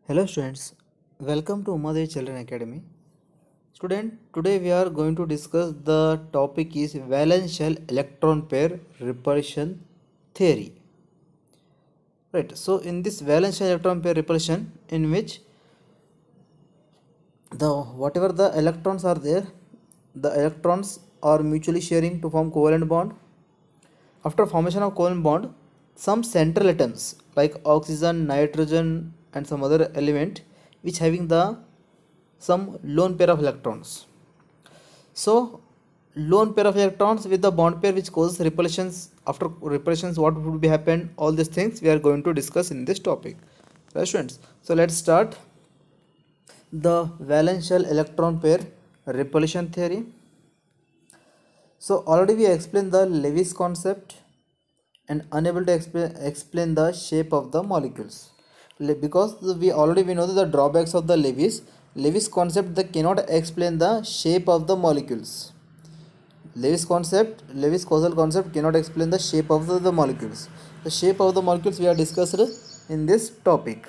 Hello students, welcome to Umadev Children Academy. Student, today we are going to discuss the topic is valence shell electron pair repulsion theory. Right, so in this valence shell electron pair repulsion, in which the whatever the electrons are there, the electrons are mutually sharing to form covalent bond. After formation of covalent bond, some central atoms like oxygen, nitrogen and some other element which having the some lone pair of electrons. So lone pair of electrons with the bond pair which causes repulsions. After repulsions, what would be happen? All these things we are going to discuss in this topic. Right, students? So let's start the valence shell electron pair repulsion theory. So already we explained the Lewis concept and unable to explain the shape of the molecules because we know that the drawbacks of the Lewis concept that cannot explain the shape of the molecules. Lewis causal concept cannot explain the shape of the molecules. The shape of the molecules we are discussed in this topic.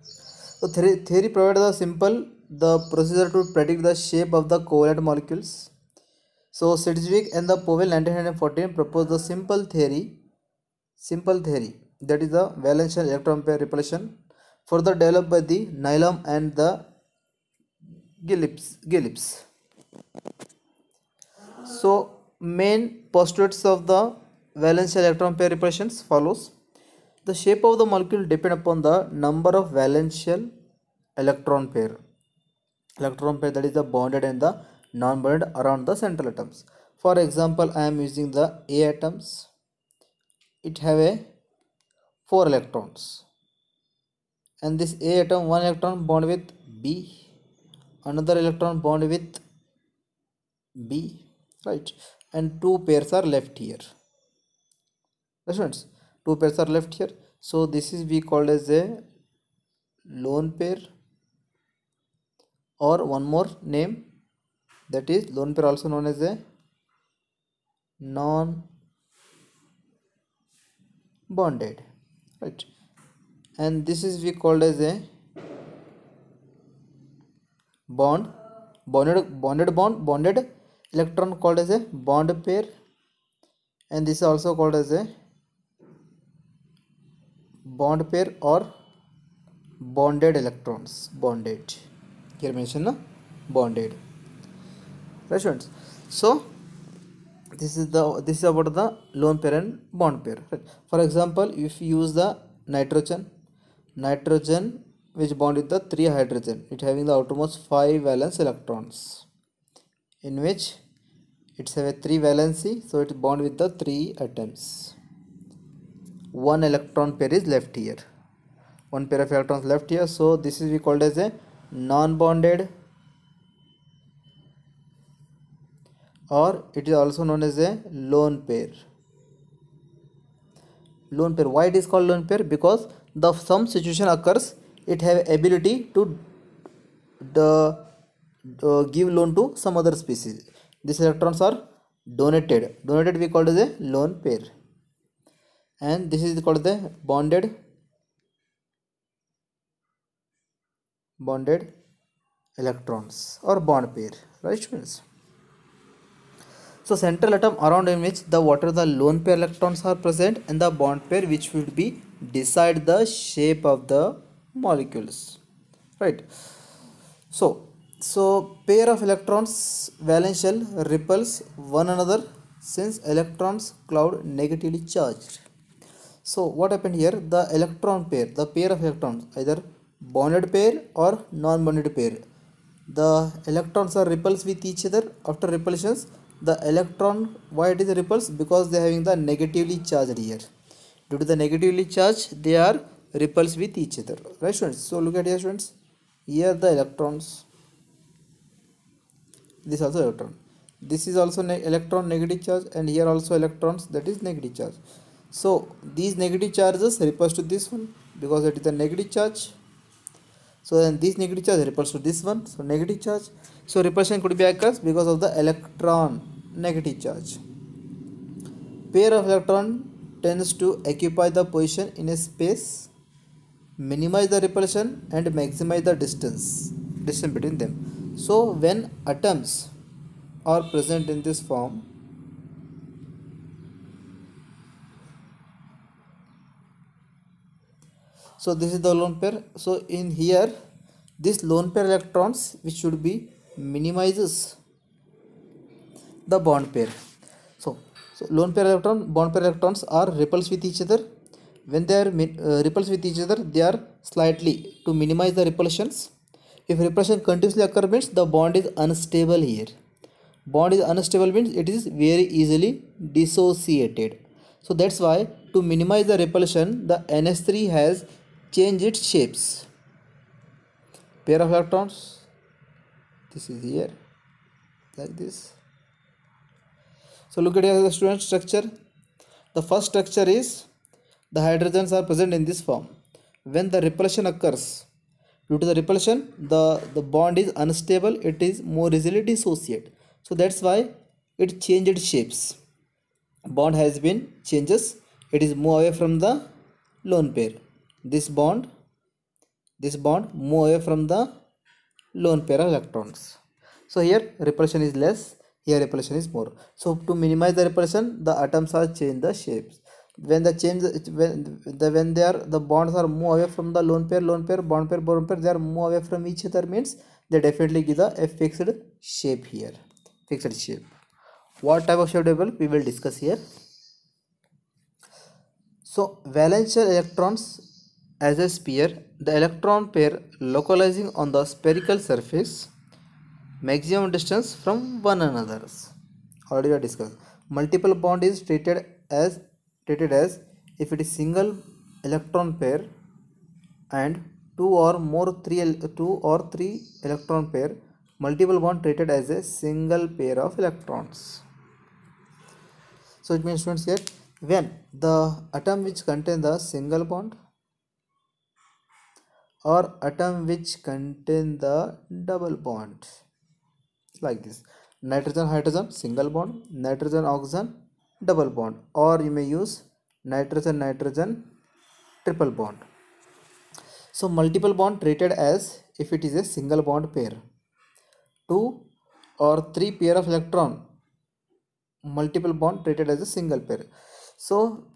So theory provides the procedure to predict the shape of the covalent molecules. So Sedgwick and the Powell 1914 proposed the simple theory that is the valence shell electron pair repulsion, further developed by the Nylam and the Gillips. So main postulates of the valence shell electron pair repulsions follows. The shape of the molecule depend upon the number of valence shell electron pair that is the bonded and the non-bonded around the central atoms. For example, I am using the A atoms. It have a 4 electrons, and this A atom, one electron bond with B, another electron bond with B, right, and two pairs are left here. Students, two pairs are left here. So this is we called as a lone pair, or one more name, that is lone pair, also known as a non-bonded, right, and this is we called as a bonded electron called as a bond pair, and this is also called as a bond pair or bonded electrons. Bonded here mentioned, no? Bonded, right, students? So this is about the lone pair and bond pair, right? For example, if you use the nitrogen which bond with the 3 hydrogen, it having the outermost 5 valence electrons, in which it's have a 3 valency, so it bond with the 3 atoms. One electron pair is left here, one pair of electrons left here, so this is we called as a non-bonded, or it is also known as a lone pair. Why it is called lone pair? Because the some situation occurs, it have ability to give loan to some other species. These electrons are donated we call as a lone pair, and this is called the bonded electrons or bond pair, right, students? So central atom around in which the lone pair electrons are present, and the bond pair which will be decide the shape of the molecules, right? So pair of electrons valence shell repels one another since electrons cloud negatively charged. So what happened here? The electron pair, the pair of electrons, either bonded pair or non-bonded pair, the electrons are repulsed with each other. After repulsions, the electron, why it is repulsed? Because they are having the negatively charged here. Due to the negatively charged, they are repulsed with each other, right, students? So look at here, students. Here the electrons, this also electron, this is also electron negative charge, and here also electrons, that is negative charge. So these negative charges repulse to this one because it is the negative charge. So then this negative charge repulses to this one, so negative charge. So repulsion could be occurs because of the electron negative charge. Pair of electron tends to occupy the position in a space minimize the repulsion and maximize the distance between them. So when atoms are present in this form, so this is the lone pair. So in here, this lone pair electrons which should be minimizes the bond pair. So lone pair electron, bond pair electrons are repulsed with each other. When they are repulsed with each other, they are slightly to minimize the repulsions. If repulsion continuously occur means the bond is unstable here. Bond is unstable means it is very easily dissociated. So that's why to minimize the repulsion, the NH3 has changed its shapes. Pair of electrons, this is here, like this. So look at here the student structure. The first structure is the hydrogens are present in this form. When the repulsion occurs, due to the repulsion, the bond is unstable, it is more easily dissociated. So that's why it changed shapes. Bond has been changes, it is move away from the lone pair. This bond move away from the lone pair of electrons. So here repulsion is less, here repulsion is more. So to minimize the repulsion, the atoms are change the shapes. When the change when they are the bonds are move away from the lone pair, bond pair, they are move away from each other means they definitely give a fixed shape here. Fixed shape. What type of shape table we will discuss here. So valence shell electrons as a sphere, the electron pair localizing on the spherical surface, maximum distance from one another. Already we discussed. Multiple bond is treated as if it is single electron pair and two or three electron pair. Multiple bond treated as a single pair of electrons. So it means students here, when the atom which contain the single bond or atom which contain the double bond, like this, nitrogen hydrogen single bond, nitrogen oxygen double bond, or you may use nitrogen nitrogen triple bond. So multiple bond treated as if it is a single bond pair. Two or three pair of electron, multiple bond treated as a single pair. So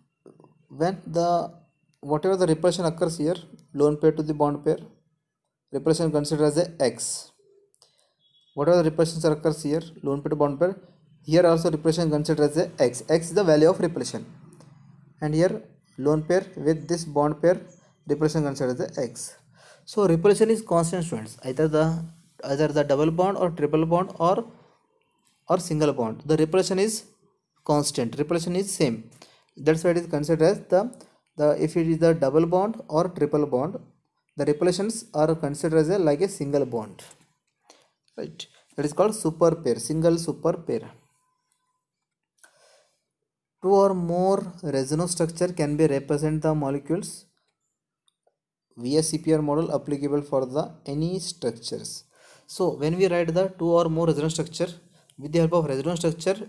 when the whatever the repulsion occurs here, lone pair to the bond pair, repulsion considered as a X. Whatever the repulsion occurs here, lone pair to bond pair, here also repulsion considered as a X. X is the value of repulsion. And here lone pair with this bond pair, repulsion considered as a X. So repulsion is constant, students, either the double bond or triple bond or single bond. The repulsion is constant, repulsion is same. That's why it is considered as the if it is the double bond or triple bond, the repulsions are considered as like a single bond. Right, that is called super pair, single super pair. Two or more resonance structure can be represent the molecules via CPR model applicable for the any structures. So when we write the two or more resonance structure, with the help of resonance structure,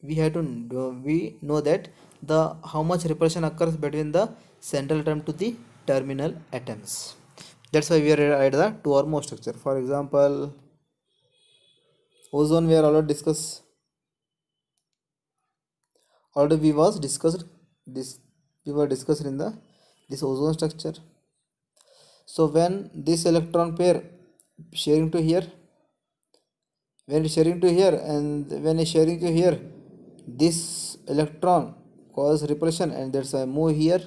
we know that the how much repulsion occurs between the central atom to the terminal atoms. That's why we write the two or more structure. For example, ozone we are already discussed. Already we were discussed in this ozone structure. So when this electron pair sharing to here, and when it's sharing to here, this electron cause repulsion, and that's why move here.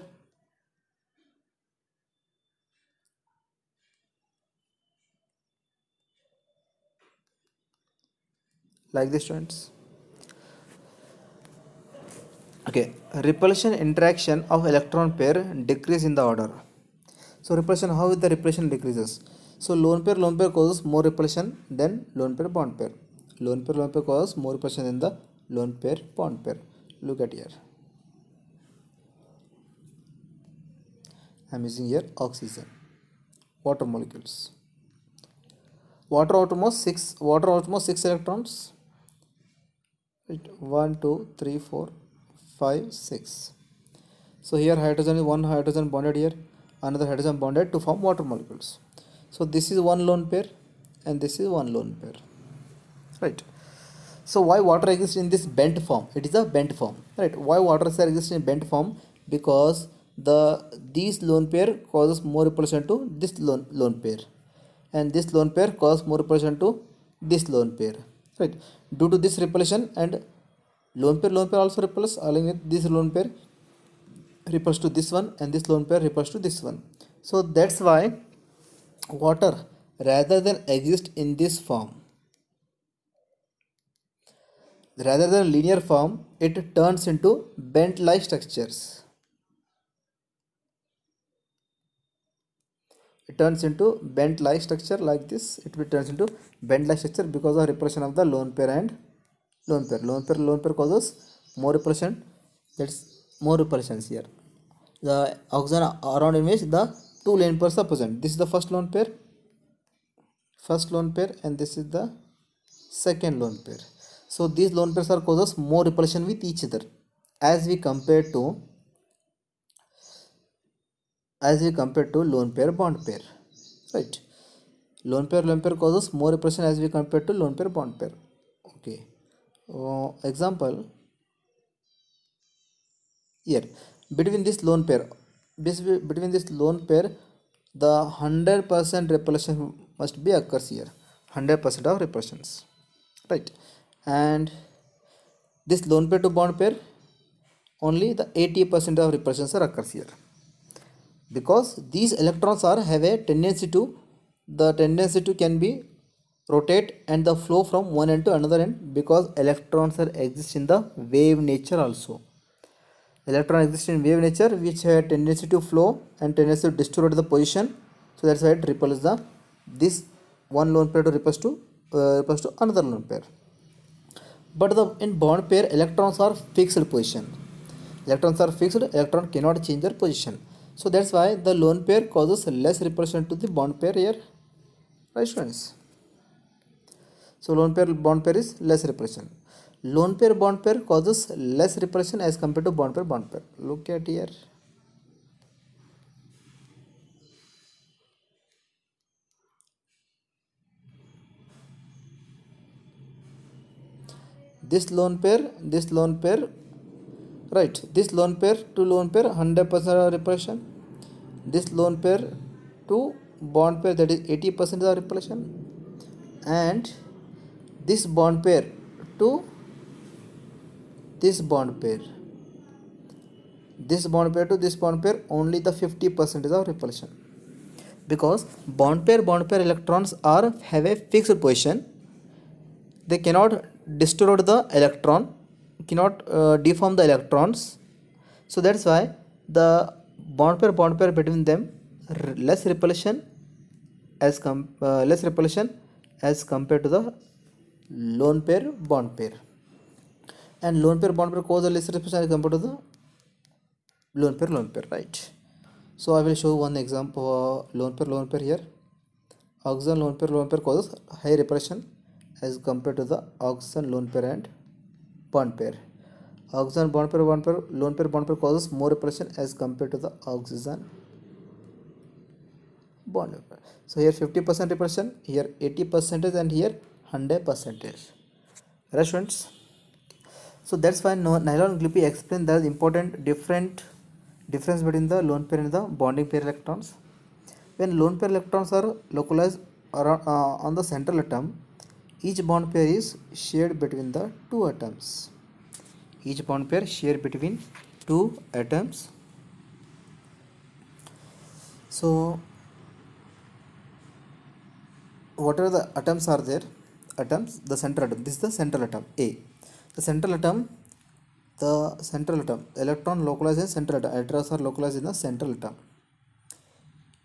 Like this, students. Okay, repulsion interaction of electron pair decrease in the order. So repulsion, how the repulsion decreases? So lone pair causes more repulsion than lone pair bond pair. Lone pair causes more repulsion than the lone pair bond pair. Look at here. I am using here oxygen. Water molecules. Water outermost 6 electrons. 1 2 3 4 5 6. So here hydrogen is one hydrogen bonded here. another hydrogen bonded to form water molecules. So this is one lone pair and this is one lone pair, right? So why water exists in this bent form? It is a bent form, right? Why water exists in bent form? Because these lone pair causes more repulsion to this lone pair, and this lone pair causes more repulsion to this lone pair, right? Due to this repulsion, and lone pair also repels, along with this lone pair repels to this one, and this lone pair repels to this one. So that's why water, rather than exist in this form, rather than linear form, it turns into bent like structures. It turns into bent like structure like this. It will turns into bent like structure because of repulsion of the lone pair and lone pair. Lone pair causes more repulsion. That's more repulsions here. The oxygen around image, the two lone pairs are present. This is the first lone pair, and this is the second lone pair. So these lone pairs are causes more repulsion with each other as we compare to lone pair bond pair, right? Lone pair causes more repulsion as we compare to lone pair bond pair. Okay. Example here, between this lone pair, the 100% repulsion must be occurs here. 100% of repulsions, right? And this lone pair to bond pair, only the 80% of repulsions are occurs here, because these electrons have a tendency to can be rotate and the flow from one end to another end, because electrons are exist in the wave nature also. Electron exists in wave nature, which have tendency to flow and tendency to distort the position. So that's why it repels this one lone pair to repels to another lone pair. But in bond pair, electrons are fixed position. Electron cannot change their position. So that's why the lone pair causes less repulsion to the bond pair here, right students? So lone pair bond pair is less repulsion. Lone pair bond pair causes less repulsion as compared to bond pair. Look at here. This lone pair, right? This lone pair to lone pair 100% repulsion. This lone pair to bond pair, that is 80% of repulsion, and this bond pair to this bond pair to this bond pair, only the 50% of repulsion, because bond pair electrons have a fixed position. They cannot distort the electron, cannot deform the electrons. So that's why the bond pair between them less repulsion as compared to the lone pair bond pair, and lone pair bond pair causes less repulsion as compared to the lone pair, right? So I will show one example lone pair here. Oxygen lone pair causes high repulsion as compared to the oxygen lone pair and bond pair. Oxygen lone pair bond pair causes more repulsion as compared to the oxygen bond pair. So here 50% repulsion, here 80%, and here 100%. Right students? So that's why Nylon and Glippy explain the important difference between the lone pair and the bonding pair electrons. When lone pair electrons are localized around, on the central atom, each bond pair is shared between the two atoms. Each bond pair shared between two atoms. So whatever the atoms are there, the central atom, this is the central atom A. The central atom, electron localized in central atom, electrons are localized in the central atom.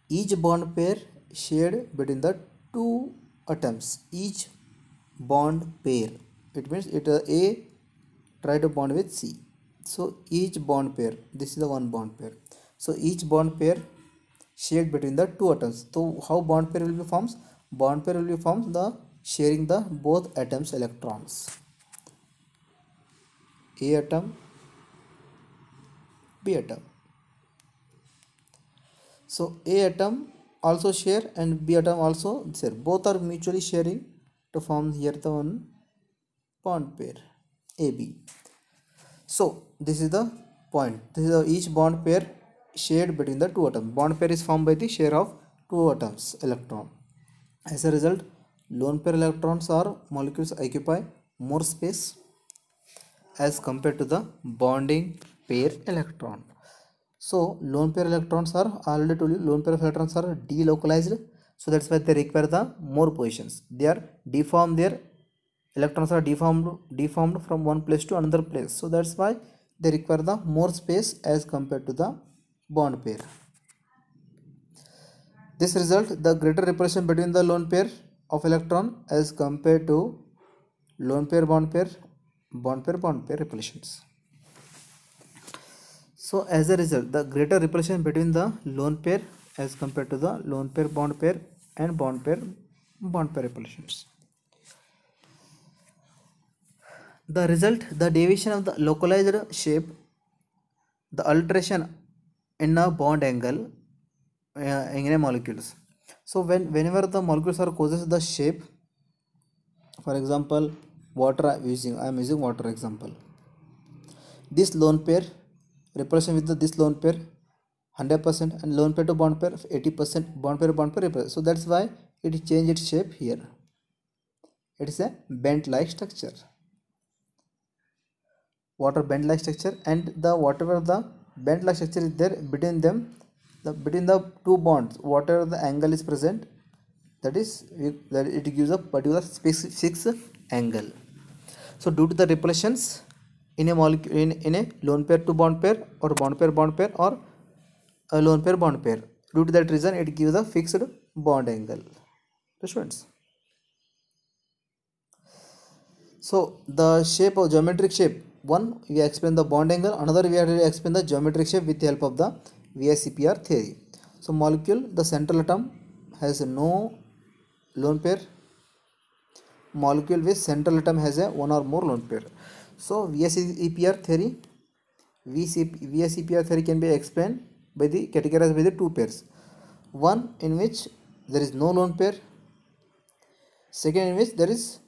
Each bond pair shared between the two atoms, each bond pair, it means A try to bond with C. So each bond pair, this is the one bond pair. So each bond pair shared between the two atoms. So how bond pair will be formed? Bond pair will be formed the sharing the both atoms electrons. A atom, B atom. So A atom also share and B atom also share, both are mutually sharing to form here the one bond pair AB. So this is the point, this is the each bond pair shared between the two atoms. Bond pair is formed by the share of two atoms electron. As a result, lone pair electrons or molecules occupy more space as compared to the bonding pair electron. So lone pair electrons are, already told you, lone pair of electrons are delocalized, so that's why they require the more positions. They are deformed, their electrons are deformed from one place to another place, so that's why they require the more space as compared to the bond pair. This result the greater repulsion between the lone pair of electron as compared to lone pair bond pair repulsions. So as a result, the greater repulsion between the lone pair as compared to the lone pair and bond pair repulsions. The result, the deviation of the localized shape, the alteration in a bond angle in a molecules. So whenever the molecules are causes the shape, for example, water I am using water example. This lone pair repulsion with this lone pair 100% and lone pair to bond pair 80%, bond pair repulsion. So that's why it change its shape here. It is a bent like structure, water bent like structure, and the whatever the bent like structure is there between them, between the two bonds, whatever the angle is present, that it gives a particular fixed angle. So due to the repulsions in a molecule in a lone pair to bond pair or bond pair or a lone pair bond pair, due to that reason it gives a fixed bond angle. Students, so the shape of geometric shape, one we explain the bond angle, another we have to explain the geometric shape with the help of the VSEPR theory. So molecule, the central atom has no lone pair, molecule with central atom has a one or more lone pair. So VSEPR theory can be explained by the categorized by the two pairs, one in which there is no lone pair, second in which there is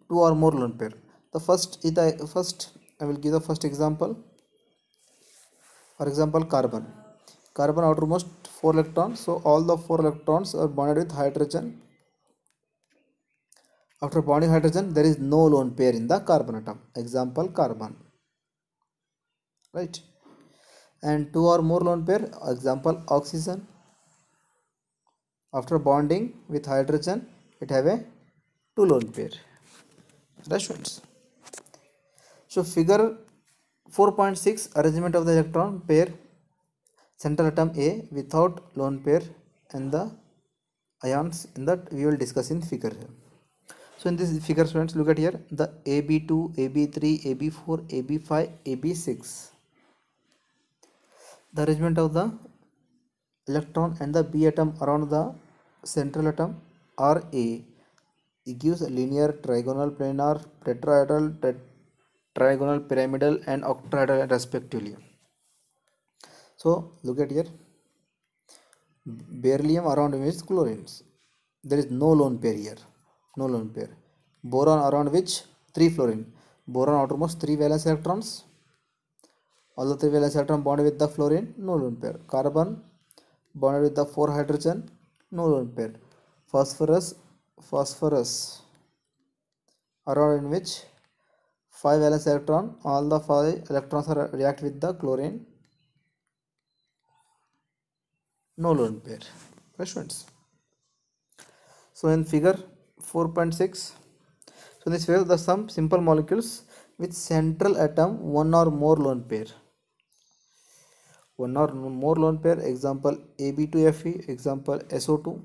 two or more lone pair. The first I will give the first example. For example, carbon outermost 4 electrons, so all the 4 electrons are bonded with hydrogen. After bonding hydrogen, there is no lone pair in the carbon atom. Example, carbon, right? And two or more lone pair. Example, oxygen. After bonding with hydrogen, it have a two lone pair. Right, students? So figure 4.6, arrangement of the electron pair, central atom A without lone pair and the ions, in that we will discuss in figure. So in this figure, students, look at here the AB2, AB3, AB4, AB5, AB6. The arrangement of the electron and the B atom around the central atom are A. It gives a linear, trigonal, planar, tetrahedral, trigonal, pyramidal and octahedral respectively. So look at here, beryllium around which chlorines, there is no lone pair here, no lone pair. Boron around which 3 fluorine, boron outermost 3 valence electrons, all the 3 valence electron bonded with the fluorine, no lone pair. Carbon bonded with the 4 hydrogen, no lone pair. Phosphorus around in which 5 valence electron, all the 5 electrons are react with the chlorine, no lone pair. Questions. So in figure 4.6, so this figure the some simple molecules with central atom one or more lone pair. One or more lone pair, example Ab2Fe, example SO2.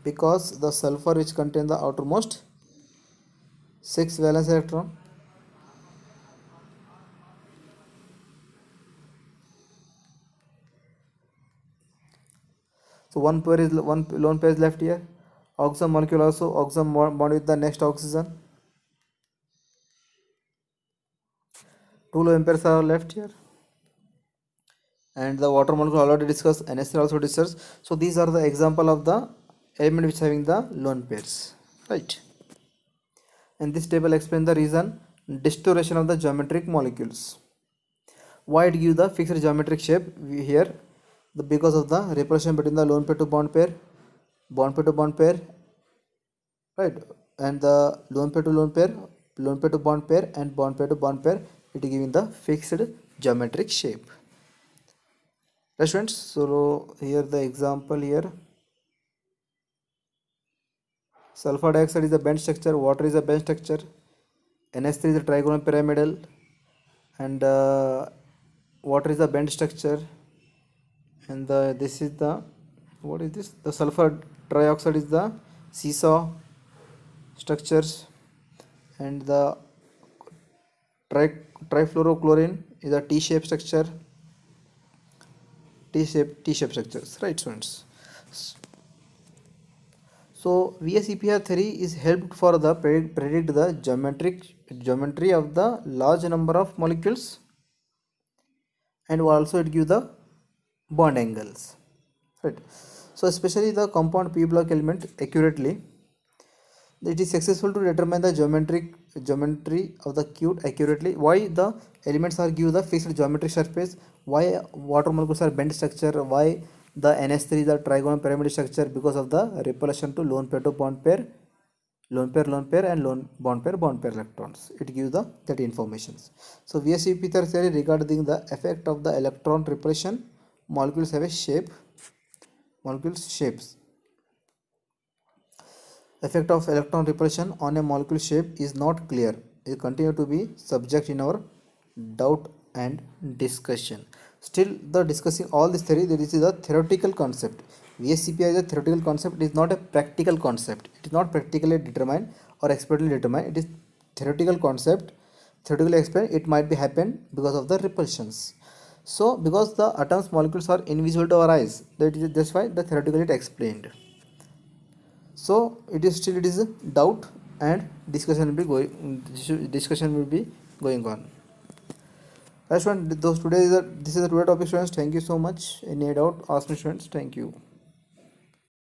Because the sulfur which contain the outermost 6 valence electron, so one lone pair is left here. Oxygen molecule also, oxygen bond with the next oxygen. 2 low ampères are left here, and the water molecule already discussed, NS3 also discussed. So these are the example of the element which having the lone pairs, right? And this table explains the reason distortion of the geometric molecules. Why it give the fixed geometric shape here? Because of the repulsion between the lone pair to bond pair, bond pair to bond pair, right? And the lone pair to lone pair, lone pair to bond pair, and bond pair to bond pair, it is giving the fixed geometric shape. Right students, so here the example here, sulfur dioxide is a band structure, water is a band structure, NH3 is a trigonal pyramidal, and water is a band structure, and this is the, what is this, the sulfur trioxide is the seesaw structures, and the trifluorochlorine is a T-shaped structure, T-shaped structures, right students? So VSEPR theory is helped for the predict the geometry of the large number of molecules, and also it gives the bond angles, right? So especially the compound p block element accurately, it is successful to determine the geometry of the cube accurately. Why the elements are give the fixed geometric surface, why water molecules are bent structure, why the NH3 is a trigonal pyramid structure? Because of the repulsion to lone pair to bond pair, lone pair, and lone bond pair electrons. It gives the that informations. So VSEPR theory regarding the effect of the electron repulsion, molecules have a shape, molecules shapes. Effect of electron repulsion on a molecule shape is not clear. It continue to be subject in our doubt and discussion. Still, the discussing all this theory, this is a theoretical concept. VSCPI is a theoretical concept. It is not a practical concept. It is not practically determined or experimentally determined. It is theoretical concept. Theoretically explained, it might be happen because of the repulsions. So, because the atoms molecules are invisible to our eyes, that's why the theoretically it explained. So it is still, it is a doubt, and discussion will be going on. Right, students, this is the today topic, students. Thank you so much. Any doubt, ask me, students. Thank you.